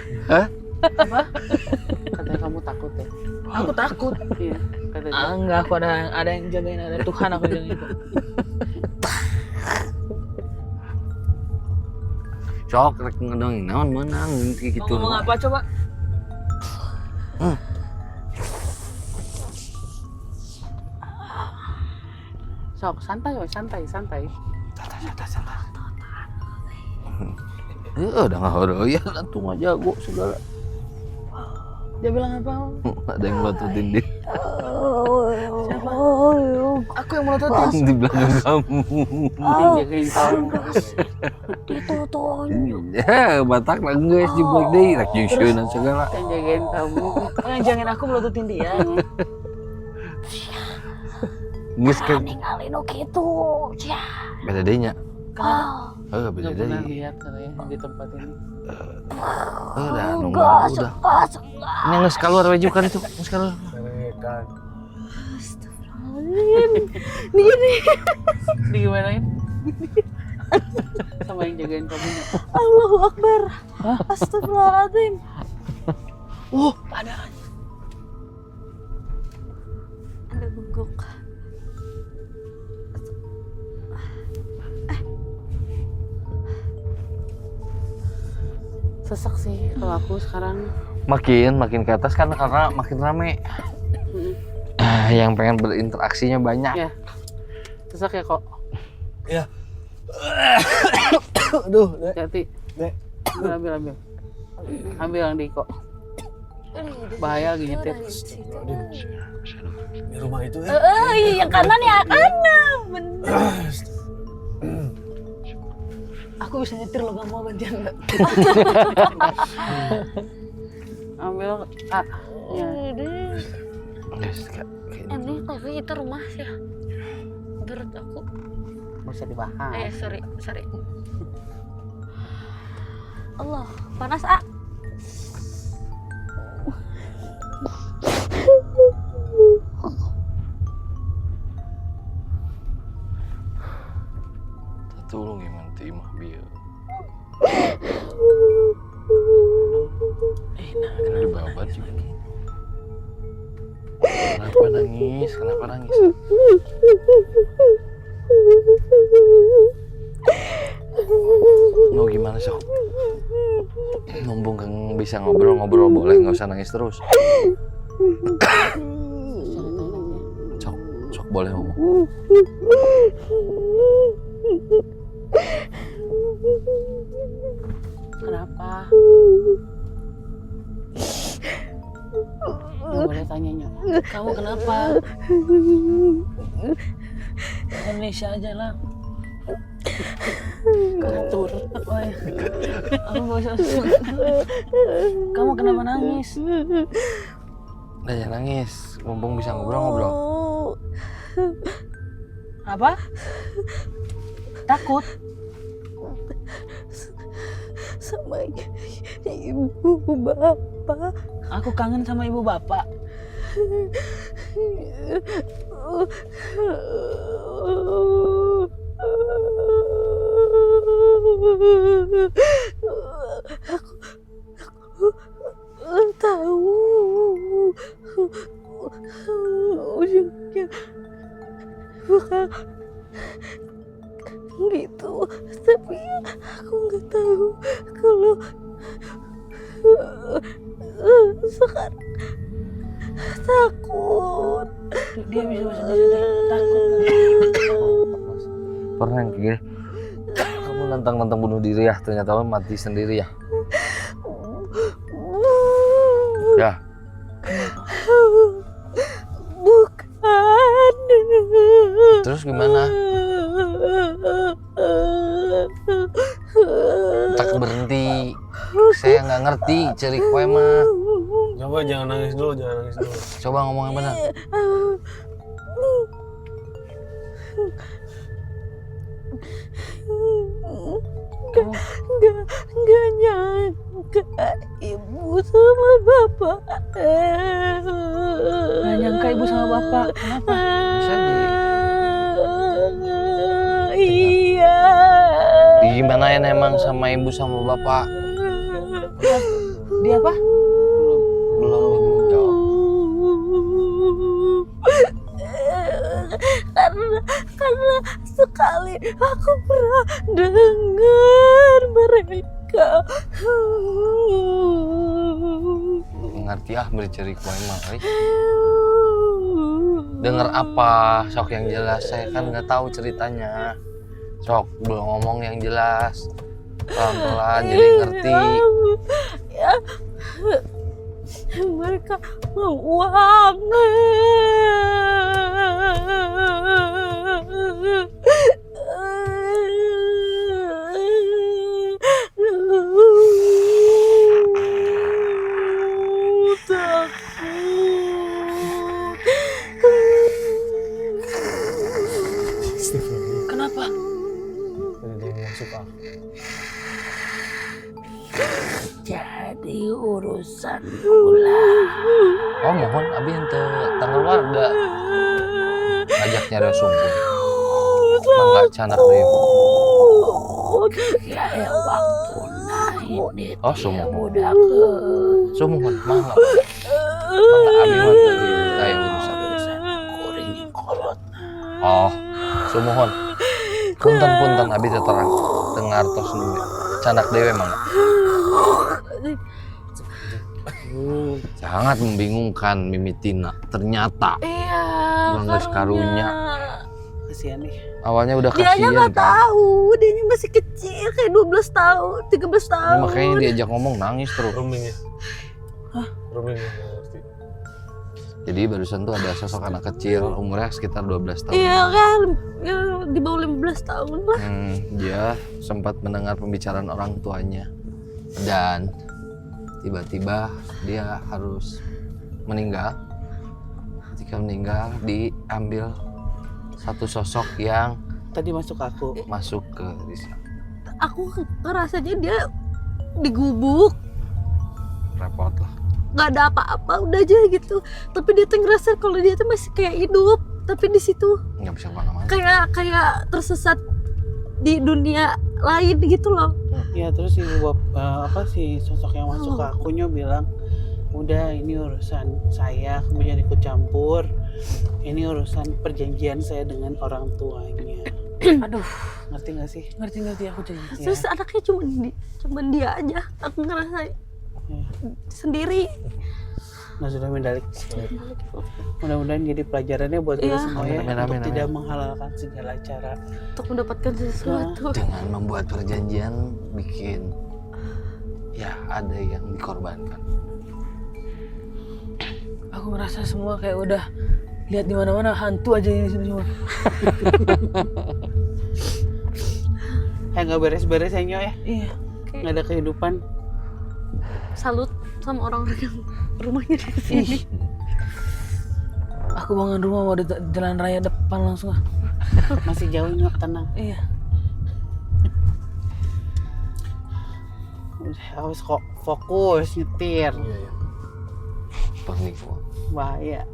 Katanya kamu takut ya? Aku takut. Iya, katanya. Enggak, aku ada yang jagain, ada Tuhan aku jagain kok. Sok rek ngedongin naon menang Mau gitu. ngomong apa coba? Sok, santai, woy, santai. Udah enggak ada ya langsung aja gua segala. Dia bilang apa? Ada yang melototin dia Siapa? Aku yang melototin. di belakang kamu. Yang jagain kamu. Itu tuh. Ya, batak lah guys di Black Day, rek nyusunan segala. Yang jagain kamu. Yang jangan aku melototin dia. Geus ke Ninggalin oke itu. Ya. beda dehnya. Kenapa? Beda Nggak pernah deui. lihat katanya di tempat ini. Udah nunggu Enggak, udah. enggak. Ini geus keluar wajukan itu, geus keluar. Di gimanain? Sama yang jagain kamu. Allahu Akbar. Astagfirullahaladzim. Ada. Ada guguk. Sesek sih kalau aku sekarang. Makin ke atas kan karena makin rame. Yang pengen berinteraksinya banyak. Ya. Sesek ya kok. Ya. Aduh, Hati-hati. Nek. Ambil. Ambil yang di kok. Bahaya lagi nyetir. di rumah itu ya. Yang kanan ya kanan. Bener. Aku bisa nyetir lo, gak mau gantian nggak? Ambil A. Ya. Guys, kayak Ini tapi itu rumah sih. Menurut aku. Nggak usah dibahas. Sorry. Allah, panas ah. tulung gimana timah biar. Kena dibabat juga. Kenapa nangis? Mau gimana sok? Mumpung Kang bisa ngobrol boleh, nggak usah nangis terus. Sok boleh ngomong. Kenapa? Nggak boleh tanyanya. Kamu kenapa? Indonesia aja lah. Ngatur. Aku gak usah. Kamu kenapa nangis? Udah jangan nangis, mumpung bisa ngobrol. Apa? Takut? Sama ibu bapak. Aku kangen sama ibu bapak. Aku tahu ujungnya bakal gitu, tapi aku nggak tahu kalau sekarang takut. Dia bisa sendiri takut. Pernah yang kayak gini? Kamu nantang bunuh diri ya, ternyata mati sendiri ya. Ya, Bukan. terus gimana? Tak berhenti. Saya nggak ngerti cerik kowe mah. Coba jangan nangis dulu. Coba ngomong yang benar. Gak nyangka ibu sama bapak. Gak nyangka ibu sama bapak. Kenapa? Sedih. Iya. Digimanain emang sama ibu sama bapak? Dia apa? Belum jawab. Karena sekali aku pernah dengar mereka. Ngerti ah bercerik kowe mah. Dengar apa? Sok yang jelas. Saya kan nggak tahu ceritanya. Sok belum ngomong yang jelas. Pelan-pelan jadi ngerti. Ya. Mereka mau uang. Kenapa? Jadi urusan Oh mohon abi ente tanggal warga ngajak nyari sumpah. Mangga canak deui. ya waktu ini Oh sumuhun. udah ke Sumuhun mangga. Mangga abi mah teu aya urusan. kuring kolot. Oh sumuhun. Punten abi teu terang teu ngartos nu canak dewe mangga. Sangat membingungkan Mimitina. Ternyata Iya, Geus karunya. Kasihan nih. Awalnya udah Dianya kasihan nggak kan. tahu, dianya masih kecil kayak 12 tahun, 13 tahun. Makanya diajak ngomong nangis terus. Rooming ya. Rooming ya, nggak ngerti. Jadi barusan tuh ada sosok anak kecil umurnya sekitar 12 tahun. Iya kan, ya, di bawah 15 tahun lah. Dia sempat mendengar pembicaraan orang tuanya dan tiba-tiba dia harus meninggal. Ketika meninggal diambil satu sosok yang Tadi masuk aku. masuk ke Risa. Aku ngerasanya dia digubuk, Repot lah. nggak ada apa-apa, udah aja gitu. Tapi dia tuh ngerasa kalau dia tuh masih kayak hidup, tapi di situ Nggak bisa kemana-mana. kayak tersesat di dunia lain gitu loh. Ya terus si sosok yang masuk ke akunya bilang, udah ini urusan saya, kamu jangan ikut campur. Ini urusan perjanjian saya dengan orang tuanya. Aduh, Ngerti gak sih? ngerti aku jadi. Terus anaknya cuman dia aja. Aku ngerasa sendiri. Nah sudah mendalik. Mudah-mudahan jadi pelajarannya buat kita Iya. semua ya, Amin, untuk amin, tidak amin. menghalalkan segala cara. Untuk mendapatkan sesuatu. Dengan membuat perjanjian bikin ya ada yang dikorbankan. Aku ngerasa semua kayak udah lihat di mana-mana hantu aja ini semua. Nggak beres-beres ya Nyo ya, Iya. nggak ada kehidupan. Salut sama orang-orang yang rumahnya di sini. Ih. Aku bangun rumah mau di jalan raya depan langsung. Masih jauh Nyo, tenang. Iya. Udah, harus kok fokus nyetir. Penipu. Bahaya.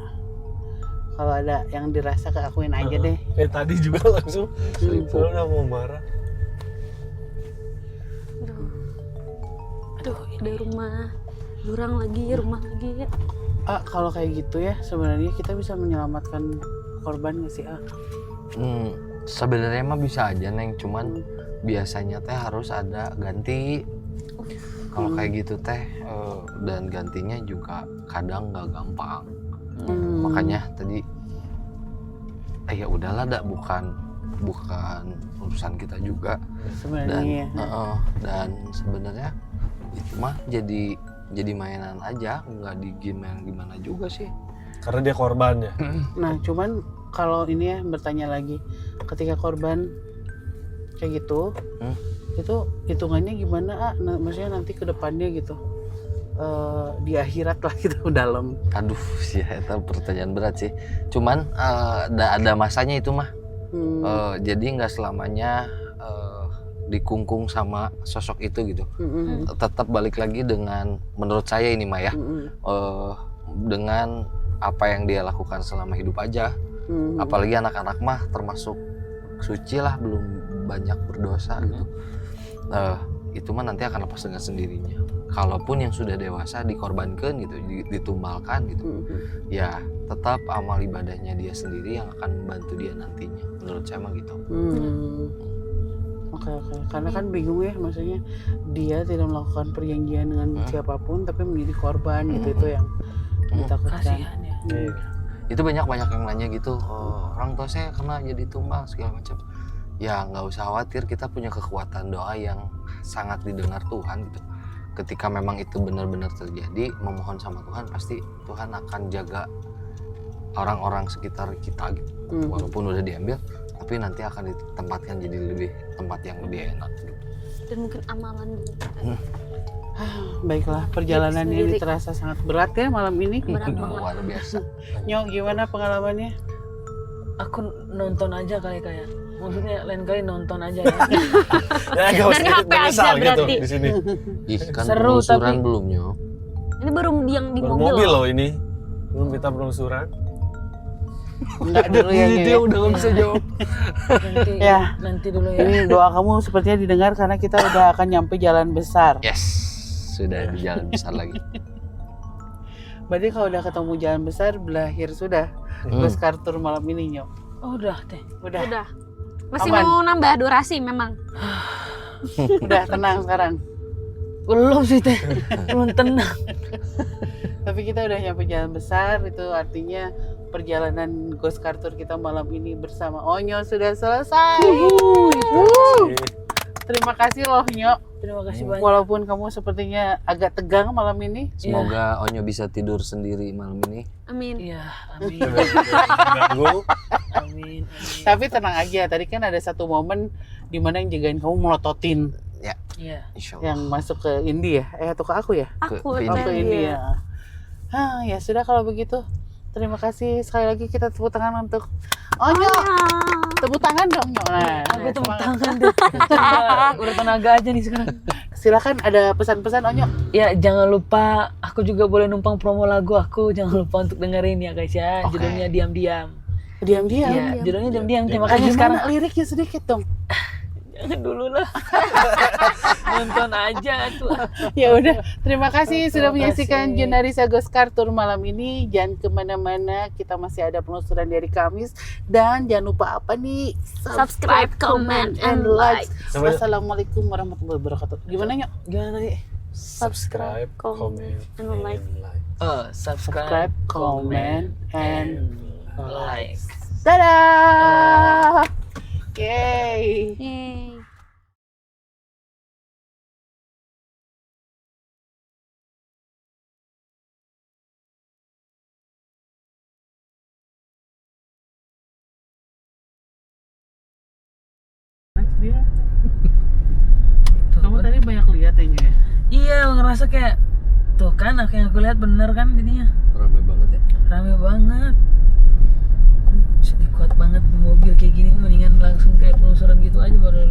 Kalau ada yang dirasa keakuin aja deh. Tadi juga langsung selipul nggak mau marah. Aduh, ada rumah jurang lagi, rumah lagi. Kalau kayak gitu ya, sebenarnya kita bisa menyelamatkan korban nggak sih? Sebenarnya mah bisa aja Neng, cuman biasanya teh harus ada ganti. Kalau kayak gitu teh dan gantinya juga kadang nggak gampang. Makanya tadi ya udahlah, bukan urusan kita juga. Sebenarnya. Dan sebenarnya itu mah jadi mainan aja, nggak gimana juga sih. Karena dia korban ya. Nah, cuman kalau ini ya bertanya lagi, ketika korban kayak gitu, itu hitungannya gimana? Nah, maksudnya nanti ke depannya gitu, di akhirat lah gitu dalam. Aduh sih, itu pertanyaan berat sih. Cuman ada masanya itu mah. Jadi nggak selamanya dikungkung sama sosok itu gitu. Tetap balik lagi dengan, menurut saya ini mah ya, dengan apa yang dia lakukan selama hidup aja. Apalagi anak-anak mah termasuk suci lah, belum banyak berdosa gitu. Itu mah nanti akan lepas dengan sendirinya. Kalaupun yang sudah dewasa dikorbankan gitu, ditumbalkan gitu, ya tetap amal ibadahnya dia sendiri yang akan membantu dia nantinya. Menurut saya mah gitu. Oke. Karena kan bingung ya, maksudnya dia tidak melakukan perjanjian dengan siapapun, tapi menjadi korban gitu, itu yang ditakutkan. Kasihan ya. Itu banyak yang nanya gitu, orang tua saya kena jadi tumbal segala macam. Ya nggak usah khawatir, kita punya kekuatan doa yang sangat didengar Tuhan gitu. ketika memang itu benar-benar terjadi, memohon sama Tuhan, pasti Tuhan akan jaga orang-orang sekitar kita gitu. Walaupun udah diambil, tapi nanti akan ditempatkan jadi tempat yang lebih enak gitu. Dan mungkin amalan juga. Baiklah, perjalanan ini Sendiri. terasa sangat berat ya malam ini. Berat banget. Luar biasa. Nyok, gimana pengalamannya? Aku nonton aja kali kayak. Maksudnya lain kali nonton aja ya. Ya gak usah Dari HP aja menyesal gitu berarti. di sini. Ih, kan Seru, penelusuran tapi- belum Nyok. Ini baru yang di Baru mobil. mobil loh. loh ini. Belum kita penelusuran. Enggak dulu ya. Nyo, ya. udah gak bisa jawab. Nanti Ya. nanti dulu ya. Ini doa kamu sepertinya didengar karena kita udah akan nyampe jalan besar. Yes, sudah di jalan besar lagi. Berarti kalau udah ketemu jalan besar, berakhir sudah. Gus Kartur malam ini, Nyok. Oh, udah teh. Udah, Udah. Masih Aman. mau nambah durasi memang. udah tenang sekarang. Belum sih teh. Belum tenang. Tapi kita udah nyampe jalan besar, itu artinya perjalanan Gus Kartur kita malam ini bersama Onyo sudah selesai. Terima kasih loh, Nyok. Terima kasih banyak. Walaupun kamu sepertinya agak tegang malam ini. Semoga Onyo bisa tidur sendiri malam ini. Amin. Iya, amin. Ganggu. Amin. Tapi tenang aja, tadi kan ada satu momen di mana yang jagain kamu melototin Iya. Insya Allah. yang masuk ke India. Atau ke aku ya? Aku ke Oh, ke dan India. Ya sudah kalau begitu. Terima kasih sekali lagi, kita tepuk tangan untuk Onyo. Tepuk tangan dong, Nyok. Nah, Aku tepuk semangat. tangan deh. Udah tenaga aja nih sekarang. Silakan, ada pesan-pesan Onyo. Ya, jangan lupa aku juga boleh numpang promo lagu aku. Jangan lupa untuk dengerin ya guys ya. Oke. Judulnya Diam-diam. Diam-diam. Iya, judulnya Diam-diam. Terima Makanya kasih sekarang. sekarang liriknya sedikit dong. Jangan dulu lah. Nonton aja tuh. Ya udah, terima kasih sudah Terima menyaksikan kasih. Jurnalisa Gus Kartur malam ini. Jangan kemana-mana, kita masih ada penelusuran dari Kamis. Dan jangan lupa apa nih? Subscribe, comment, and like. Wassalamualaikum warahmatullahi wabarakatuh. Gimana, Nyok? Gimana tadi? Subscribe, comment, and like. Subscribe, Subscribe, comment, and like. dadah! Yay! Yeay. Dia. Kamu tadi banyak lihat ya, Nyok, ya? Iya, ngerasa kayak tuh kan apa yang aku lihat bener kan jadinya. Ramai banget ya. Rame banget. Sedih kuat banget di mobil kayak gini, mendingan langsung kayak penelusuran gitu aja baru.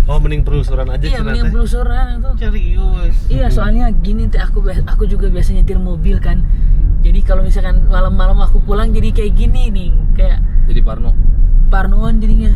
Oh, mending penelusuran aja Iya, mending ternyata. penelusuran itu. Serius. Iya, soalnya gini teh aku juga biasa nyetir mobil kan. Jadi kalau misalkan malam-malam aku pulang jadi kayak gini nih, kayak Jadi Parno. parnoan jadinya.